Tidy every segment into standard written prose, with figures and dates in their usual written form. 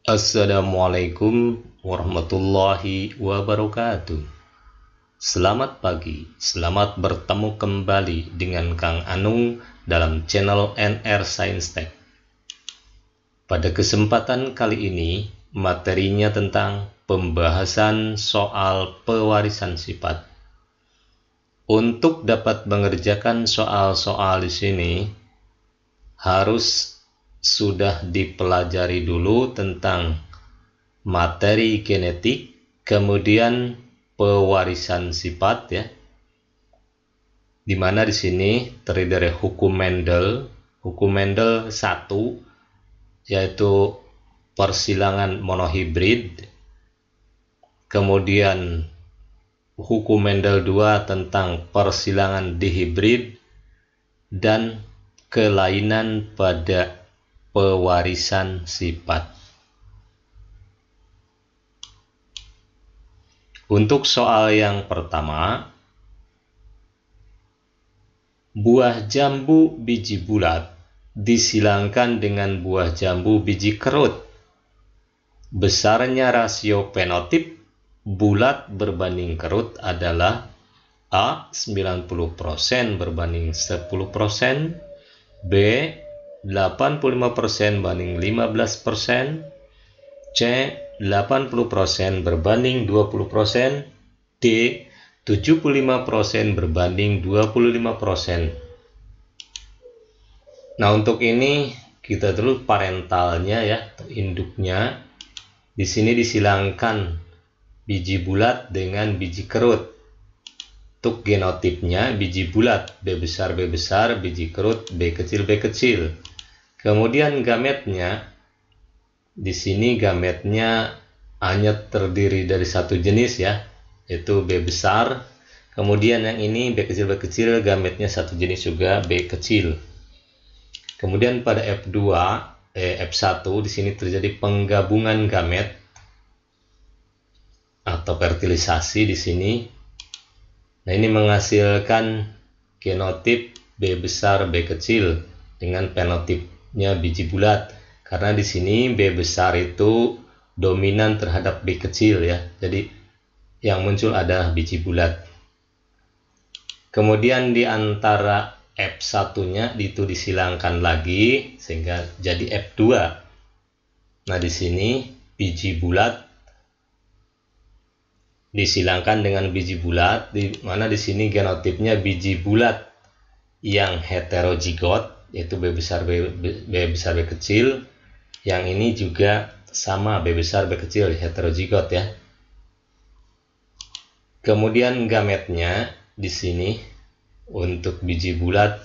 Assalamualaikum warahmatullahi wabarakatuh. Selamat pagi, selamat bertemu kembali dengan Kang Anung dalam channel NR Science Tech. Pada kesempatan kali ini, materinya tentang pembahasan soal pewarisan sifat. Untuk dapat mengerjakan soal-soal di sini, harus sudah dipelajari dulu tentang materi genetik, kemudian pewarisan sifat ya. Dimana di sini terdiri dari hukum Mendel 1 yaitu persilangan monohibrid. Kemudian hukum Mendel 2 tentang persilangan dihibrid dan kelainan pada pewarisan sifat. Untuk soal yang pertama, buah jambu biji bulat disilangkan dengan buah jambu biji kerut. Besarnya rasio fenotip bulat berbanding kerut adalah A. 90% berbanding 10%, B. 85% banding 15%, C. 80% berbanding 20%, D. 75% berbanding 25%. Nah, untuk ini kita dulu parentalnya ya, induknya. Di sini disilangkan biji bulat dengan biji kerut. Untuk genotipnya biji bulat B besar, biji kerut B kecil. Kemudian gametnya, di sini gametnya hanya terdiri dari satu jenis ya, yaitu B besar. Kemudian yang ini B kecil, gametnya satu jenis juga B kecil. Kemudian pada F1 di sini terjadi penggabungan gamet atau fertilisasi di sini. Nah, ini menghasilkan genotip B besar B kecil dengan fenotipnya biji bulat. Karena di sini B besar itu dominan terhadap B kecil ya. Jadi yang muncul adalah biji bulat. Kemudian di antara F1-nya itu disilangkan lagi sehingga jadi F2. Nah, di sini biji bulat disilangkan dengan biji bulat, di mana di sini genotipnya biji bulat yang heterozigot, yaitu B besar B kecil. Yang ini juga sama B besar B kecil heterozigot ya. Kemudian gametnya di sini untuk biji bulat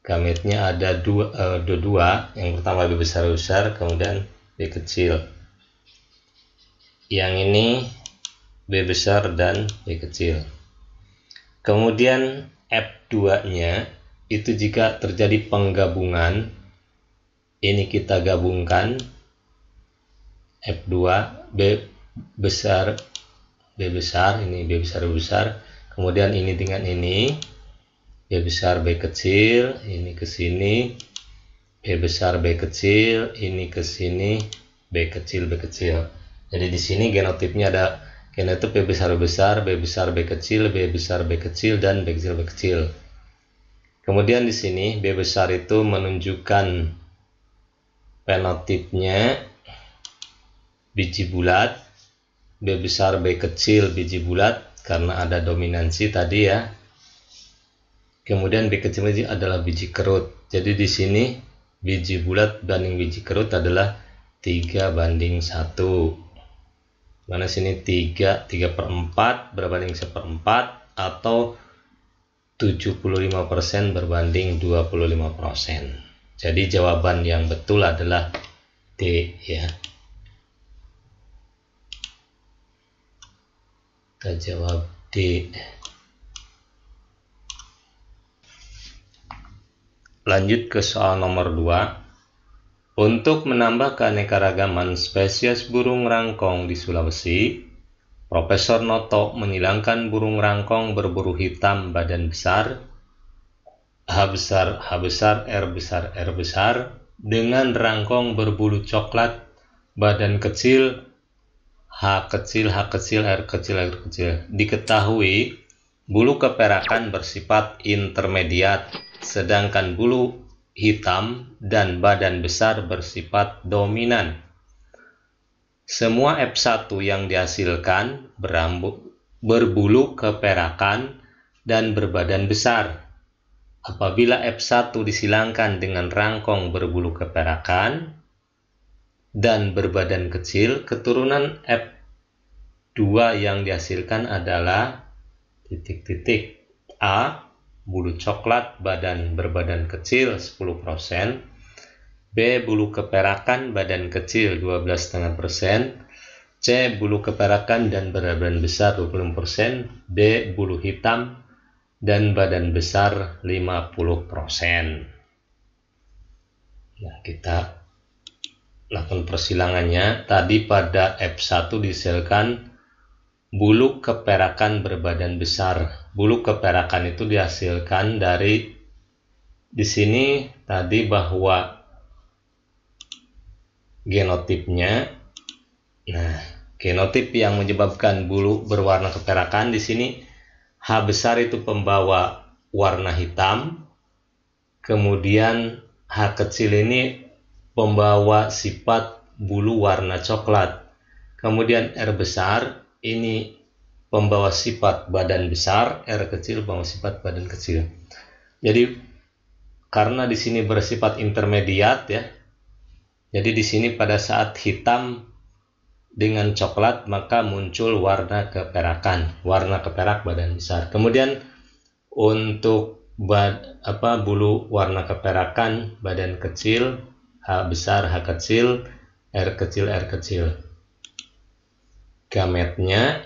gametnya ada dua. Yang pertama B besar, kemudian B kecil. Yang ini B besar dan B kecil. Kemudian F2-nya itu jika terjadi penggabungan, ini kita gabungkan F2 B besar, ini B besar, kemudian ini dengan ini B besar B kecil, ini ke sini B besar B kecil, ini ke sini B kecil. Jadi di sini genotipnya ada genotip B besar, B besar B kecil, B besar B kecil, dan B kecil. Kemudian di sini B besar itu menunjukkan fenotipnya biji bulat, B besar B kecil biji bulat karena ada dominansi tadi ya. Kemudian B kecil ini adalah biji kerut. Jadi di sini biji bulat banding biji kerut adalah 3:1. Mana sini 3/4 berbanding 1/4 atau 75% berbanding 25%. Jadi jawaban yang betul adalah D ya. Kita jawab D. Lanjut ke soal nomor 2. Untuk menambah keanekaragaman spesies burung rangkong di Sulawesi, Profesor Noto menyilangkan burung rangkong berburu hitam badan besar, H besar, R besar dengan rangkong berbulu coklat badan kecil, H kecil, H kecil, R kecil, R kecil. Diketahui bulu keperakan bersifat intermediat, sedangkan bulu hitam dan badan besar bersifat dominan. Semua F1 yang dihasilkan berbulu keperakan dan berbadan besar. Apabila F1 disilangkan dengan rangkong berbulu keperakan dan berbadan kecil, keturunan F2 yang dihasilkan adalah A. Bulu coklat berbadan kecil 10%, B. Bulu keperakan badan kecil 12,5%, C. Bulu keperakan dan berbadan besar 20%, D. Bulu hitam dan badan besar 50%. Nah, kita lakukan persilangannya. Tadi pada F1 dihasilkan bulu keperakan berbadan besar. Bulu keperakan itu dihasilkan dari di sini tadi bahwa genotipnya. Nah, genotip yang menyebabkan bulu berwarna keperakan di sini H besar itu pembawa warna hitam. Kemudian H kecil ini pembawa sifat bulu warna coklat. Kemudian R besar ini pembawa sifat badan besar, R kecil pembawa sifat badan kecil. Jadi karena di sini bersifat intermediat ya. Jadi di sini pada saat hitam dengan coklat maka muncul warna keperakan, warna keperak badan besar. Kemudian untuk bulu warna keperakan badan kecil, H besar, H kecil, R kecil, R kecil. Gametnya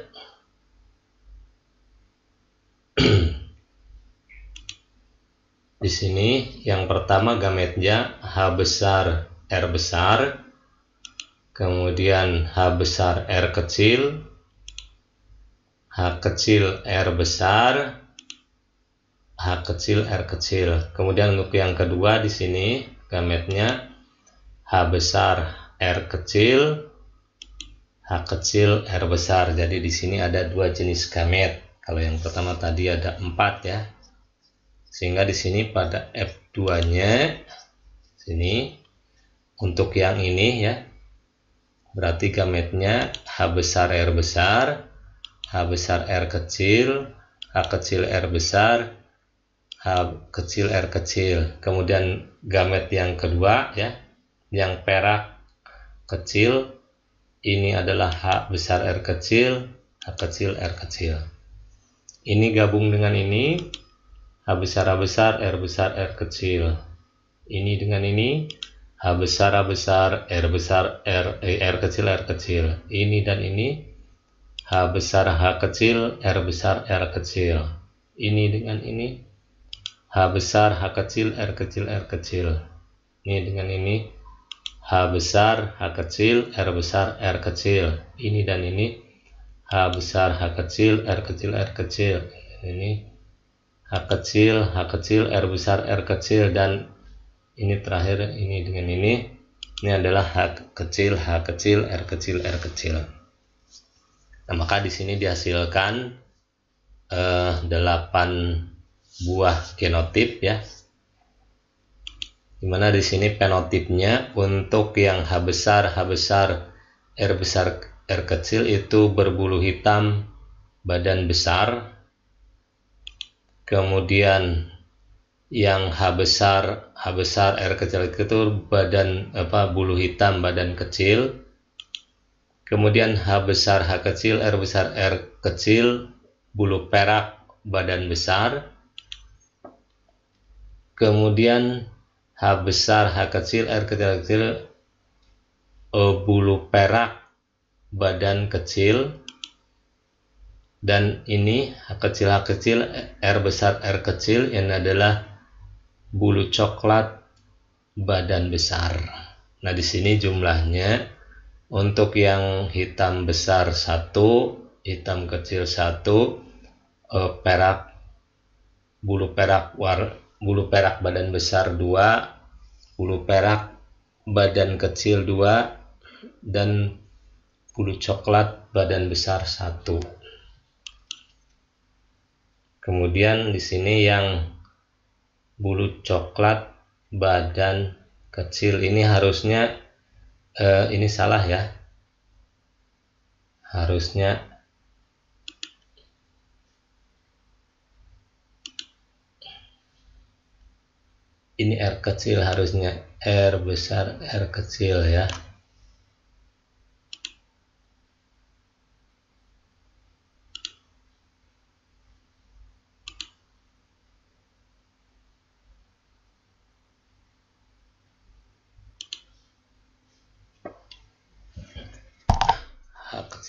di sini yang pertama gametnya H besar, R besar, kemudian H besar, R kecil, H kecil, R besar, H kecil, R kecil. Kemudian untuk yang kedua di sini gametnya H besar, R kecil, H kecil, R besar. Jadi di sini ada dua jenis gamet. Kalau yang pertama tadi ada 4 ya. Sehingga di sini pada F2-nya sini untuk yang ini ya. Berarti gametnya H besar, R besar, H besar, R kecil, H kecil, R besar, H kecil, R kecil. Kemudian gamet yang kedua ya, yang perak kecil, ini adalah H besar, R kecil, H kecil, R kecil. Ini gabung dengan ini, H besar, R besar, R kecil. Ini dengan ini, H besar, R besar, R kecil, R kecil. Ini dan ini, H besar, H kecil, R besar, R kecil. Ini dengan ini, H besar, H kecil, R kecil, R kecil. Ini dengan ini, H besar, H kecil, R besar, R kecil. Ini dan ini, H besar, H kecil, R kecil, R kecil. Ini H kecil, R besar, R kecil. Dan ini terakhir, ini dengan ini adalah H kecil, R kecil, R kecil. Nah, maka di sini dihasilkan 8 buah genotip ya. Dimana di sini fenotipnya untuk yang H besar, R besar, R kecil itu berbulu hitam, badan besar. Kemudian yang H besar, R kecil itu bulu hitam, badan kecil. Kemudian H besar, H kecil, R besar, R kecil, bulu perak, badan besar. Kemudian H besar, H kecil, R kecil, bulu perak, badan kecil. Dan ini H kecil, R besar, R kecil, yang adalah bulu coklat, badan besar. Nah, di sini jumlahnya untuk yang hitam besar 1, hitam kecil 1, bulu perak badan besar 2, bulu perak badan kecil 2, dan bulu coklat badan besar 1. Kemudian di sini yang bulu coklat badan kecil ini harusnya ini salah ya. Harusnya ini R kecil, harusnya R besar R kecil ya.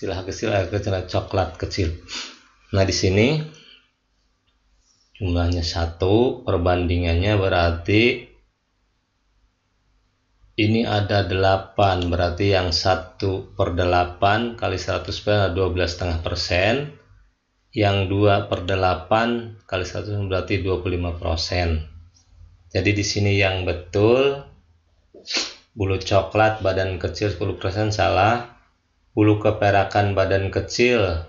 H kecil coklat kecil. Nah di sini jumlahnya 1, perbandingannya berarti ini ada 8, berarti yang 1/8 kali 100% 12,5%, yang 2/8 kali 100 berarti 25%. Jadi di sini yang betul bulu coklat badan kecil 10% salah, bulu keperakan badan kecil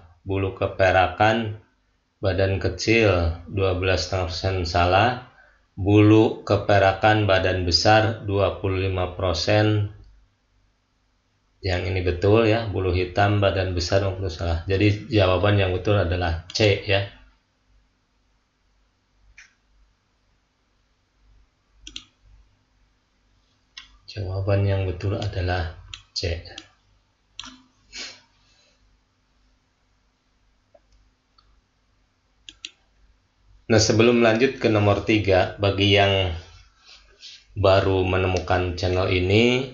badan kecil 12,5% salah, bulu keperakan badan besar 25%, yang ini betul ya, bulu hitam badan besar 20% salah. Jadi jawaban yang betul adalah C ya. Jawaban yang betul adalah C. Nah, sebelum lanjut ke nomor 3, bagi yang baru menemukan channel ini,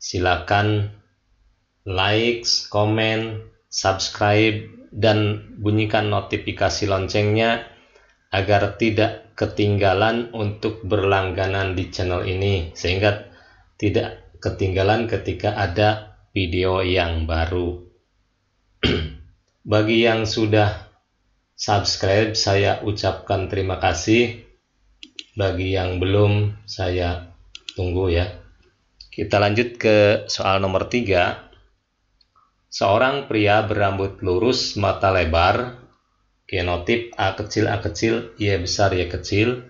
silakan like, komen, subscribe, dan bunyikan notifikasi loncengnya agar tidak ketinggalan untuk berlangganan di channel ini, sehingga tidak ketinggalan ketika ada video yang baru. Bagi yang sudah subscribe, saya ucapkan terima kasih. Bagi yang belum, saya tunggu ya. Kita lanjut ke soal nomor 3. Seorang pria berambut lurus, mata lebar, genotip A kecil, Y besar, Y kecil,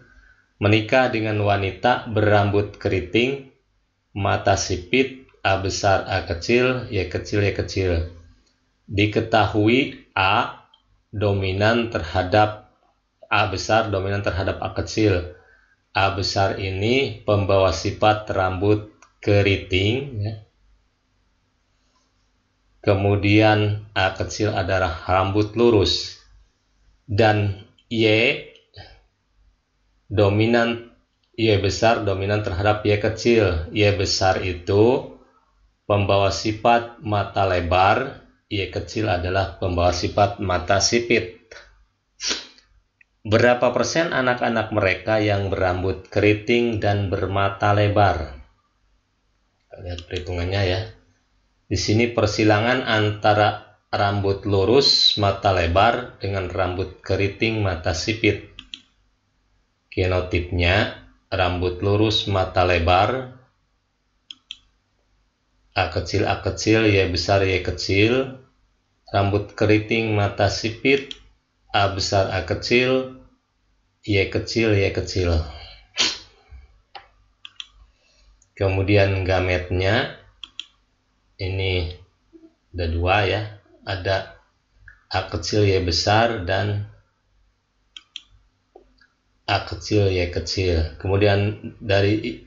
menikah dengan wanita berambut keriting, mata sipit, A besar, A kecil, Y kecil. Diketahui A dominan terhadap A besar, dominan terhadap A kecil. A besar ini pembawa sifat rambut keriting ya. Kemudian A kecil adalah rambut lurus, dan Y besar dominan terhadap Y kecil. Y besar itu pembawa sifat mata lebar, Y kecil adalah pembawa sifat mata sipit. Berapa persen anak-anak mereka yang berambut keriting dan bermata lebar? Lihat perhitungannya ya. Di sini persilangan antara rambut lurus mata lebar dengan rambut keriting mata sipit. Genotipnya rambut lurus mata lebar, A kecil, Y besar, Y kecil. Rambut keriting mata sipit, A besar, A kecil, Y kecil, Y kecil. Kemudian gametnya ini ada 2 ya, ada A kecil, Y besar, dan A kecil, Y kecil. Kemudian dari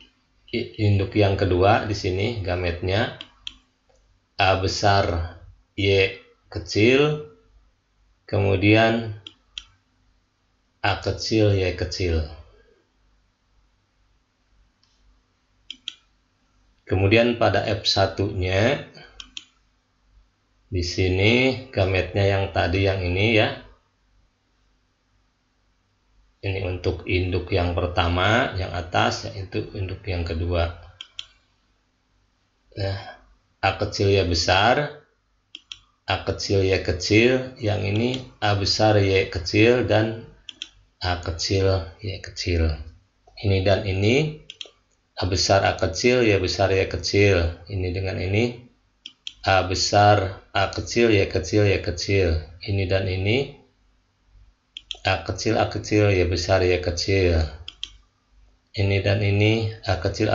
induk yang kedua di sini gametnya A besar, Y kecil, kemudian A kecil, Y kecil. Kemudian pada F1-nya di sini gametnya yang tadi yang ini ya. Ini untuk induk yang pertama, yang atas, yaitu induk yang kedua. Nah, A kecil, Y besar, A kecil, Y kecil. Yang ini A besar, Y kecil, dan A kecil, Y kecil. Ini dan ini A besar A kecil, Y besar Y kecil. Ini dengan ini. A besar A kecil, Y kecil, Y kecil. Ini dan ini. A kecil, Y besar, Y kecil. Ini dan ini. A kecil,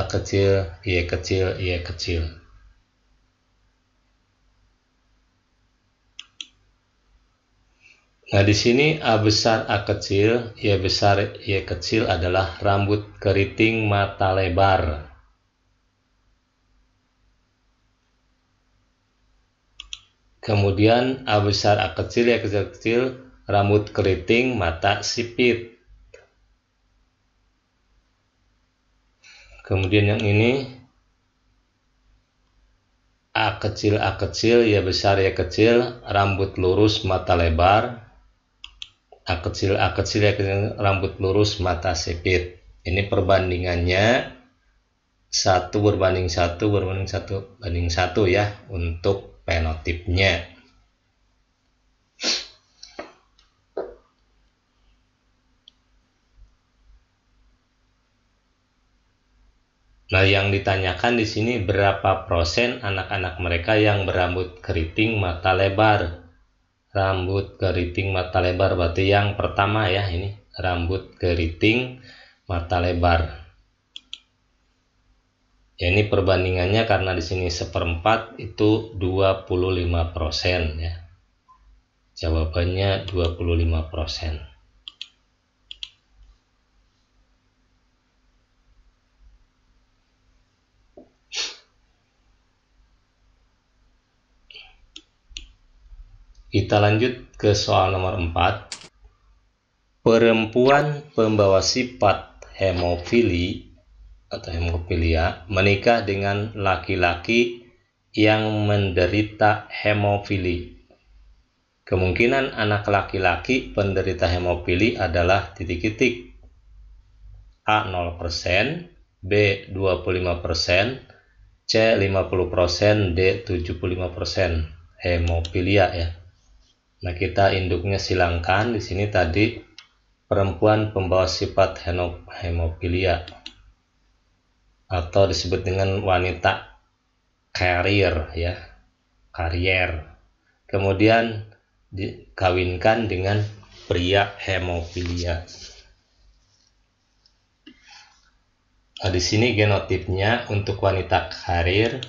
Y kecil, Y kecil. Nah, di sini A besar A kecil, Y besar Y kecil adalah rambut keriting mata lebar. Kemudian A besar A kecil, Y kecil, rambut keriting mata sipit. Kemudian yang ini A kecil, Y besar, Y kecil, rambut lurus mata lebar. A kecil, Y kecil, rambut lurus mata sipit. Ini perbandingannya 1 berbanding 1 berbanding 1 banding 1 ya untuk fenotipnya. Nah, yang ditanyakan di sini berapa persen anak-anak mereka yang berambut keriting mata lebar. Rambut keriting mata lebar berarti yang pertama ya, ini rambut keriting mata lebar. Ya, ini perbandingannya karena di sini 1/4 itu 25% ya. Jawabannya 25%. Kita lanjut ke soal nomor 4. Perempuan pembawa sifat hemofili atau hemofilia menikah dengan laki-laki yang menderita hemofili. Kemungkinan anak laki-laki penderita hemofili adalah titik-titik. A 0%, B 25%, C 50%, D 75%. Hemofilia ya. Nah, kita induknya silangkan. Di sini tadi perempuan pembawa sifat hemofilia atau disebut dengan wanita carrier ya, karier. Kemudian dikawinkan dengan pria hemofilia. Nah, di sini genotipnya untuk wanita karier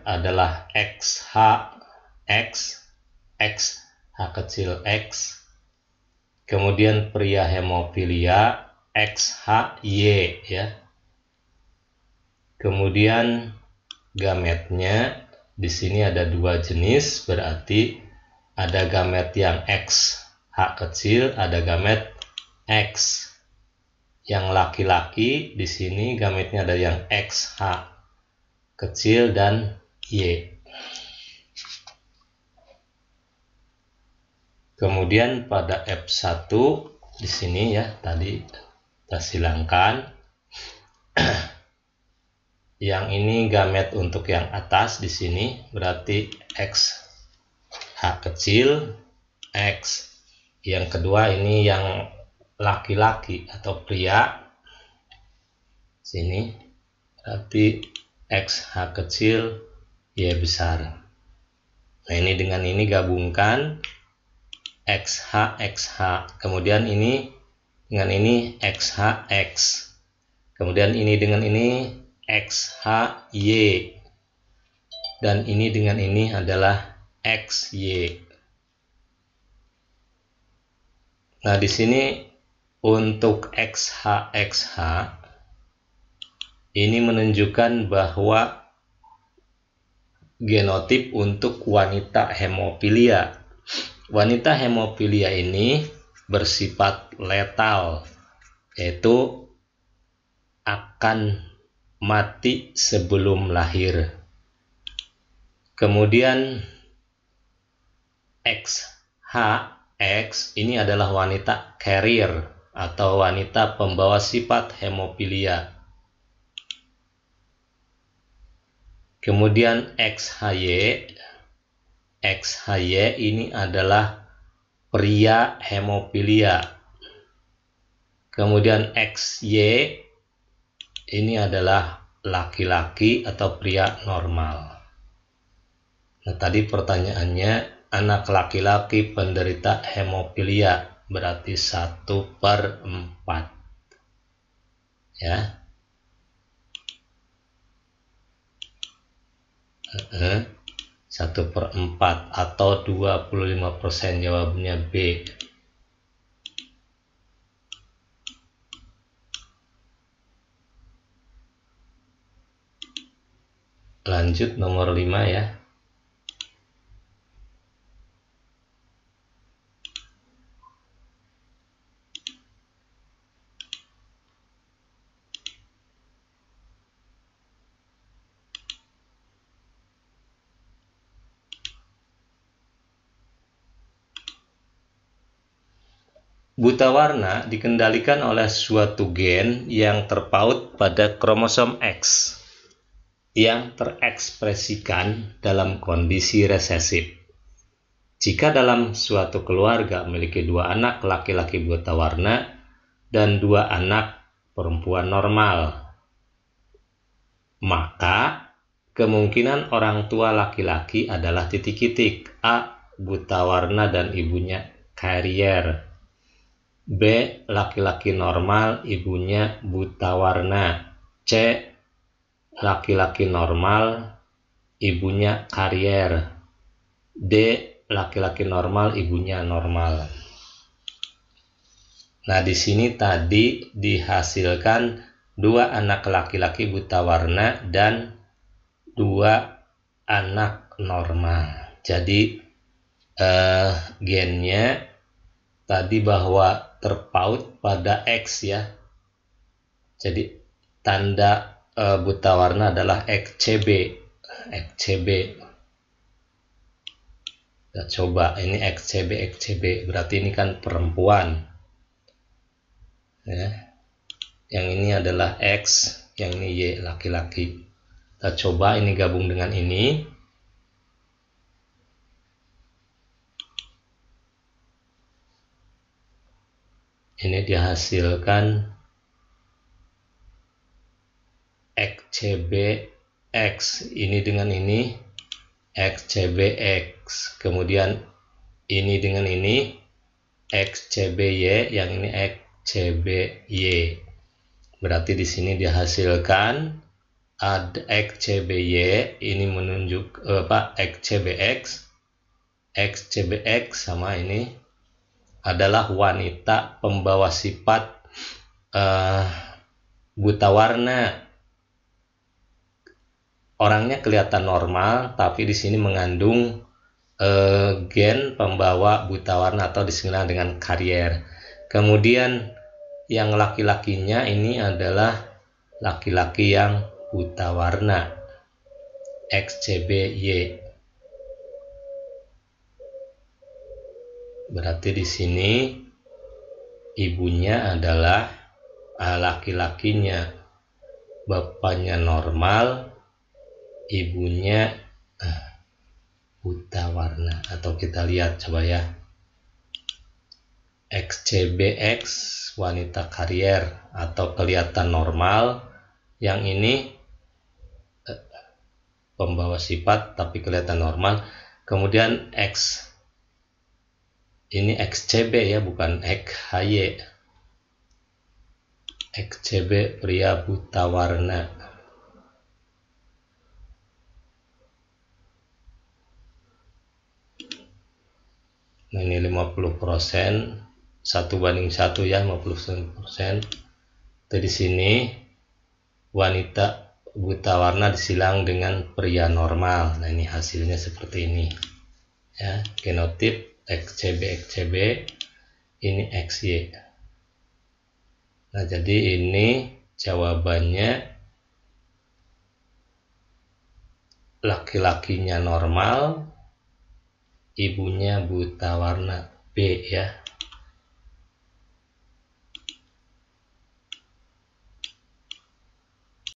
adalah XH, H kecil X. Kemudian pria hemofilia XHY ya. Kemudian gametnya di sini ada 2 jenis, berarti ada gamet yang X H kecil, ada gamet X. Yang laki-laki di sini gametnya ada yang XH kecil dan Y. Kemudian pada F1 di sini ya, tadi kita silangkan. Yang ini gamet untuk yang atas di sini berarti X H kecil X. Yang kedua ini yang laki-laki atau pria sini berarti X H kecil Y besar. Nah, ini dengan ini gabungkan XH. Kemudian ini dengan ini XHX. Kemudian ini dengan ini XHY. Dan ini dengan ini adalah XY. Nah, di sini untuk XHXH ini menunjukkan bahwa genotip untuk wanita hemofilia. Wanita hemofilia ini bersifat letal, yaitu akan mati sebelum lahir. Kemudian XHX ini adalah wanita carrier atau wanita pembawa sifat hemofilia. Kemudian XHY ini adalah pria hemofilia. Kemudian XY ini adalah laki-laki atau pria normal. Nah, tadi pertanyaannya, anak laki-laki penderita hemofilia, berarti 1/4. Ya. 1/4 atau 25%, jawabnya B. Lanjut nomor 5 ya. Buta warna dikendalikan oleh suatu gen yang terpaut pada kromosom X yang terekspresikan dalam kondisi resesif. Jika dalam suatu keluarga memiliki 2 anak laki-laki buta warna dan 2 anak perempuan normal, maka kemungkinan orang tua laki-laki adalah titik-titik. A. Buta warna dan ibunya carrier. B. Laki-laki normal, ibunya buta warna. C. Laki-laki normal, ibunya carrier. D. Laki-laki normal, ibunya normal. Nah, di sini tadi dihasilkan 2 anak laki-laki buta warna dan 2 anak normal. Jadi gennya tadi bahwa terpaut pada X ya. Jadi tanda buta warna adalah XCB. Kita coba ini XCB, berarti ini kan perempuan. Ya. Yang ini adalah X, yang ini Y, laki-laki. Kita coba ini gabung dengan ini. Ini dihasilkan XCBX, ini dengan ini XCBX, kemudian ini dengan ini XCBY, yang ini XCBY. Berarti di sini dihasilkan ada XCBY, ini menunjuk XCBX, XCBX sama ini adalah wanita pembawa sifat buta warna. Orangnya kelihatan normal, tapi di sini mengandung gen pembawa buta warna atau disebut dengan carrier. Kemudian yang laki-lakinya ini adalah laki-laki yang buta warna, XCBY. Berarti di sini ibunya adalah laki-lakinya, bapaknya normal, ibunya buta warna. Atau kita lihat coba ya, XCBX wanita karier atau kelihatan normal, yang ini pembawa sifat tapi kelihatan normal. Kemudian X ini XCB ya, bukan XHY. XCB pria buta warna. Nah, ini 50%, 1:1 ya, 50%. Di sini wanita buta warna disilang dengan pria normal. Nah, ini hasilnya seperti ini. Ya, genotip XCB, ini XY. Nah, jadi ini jawabannya laki-lakinya normal, ibunya buta warna, B ya.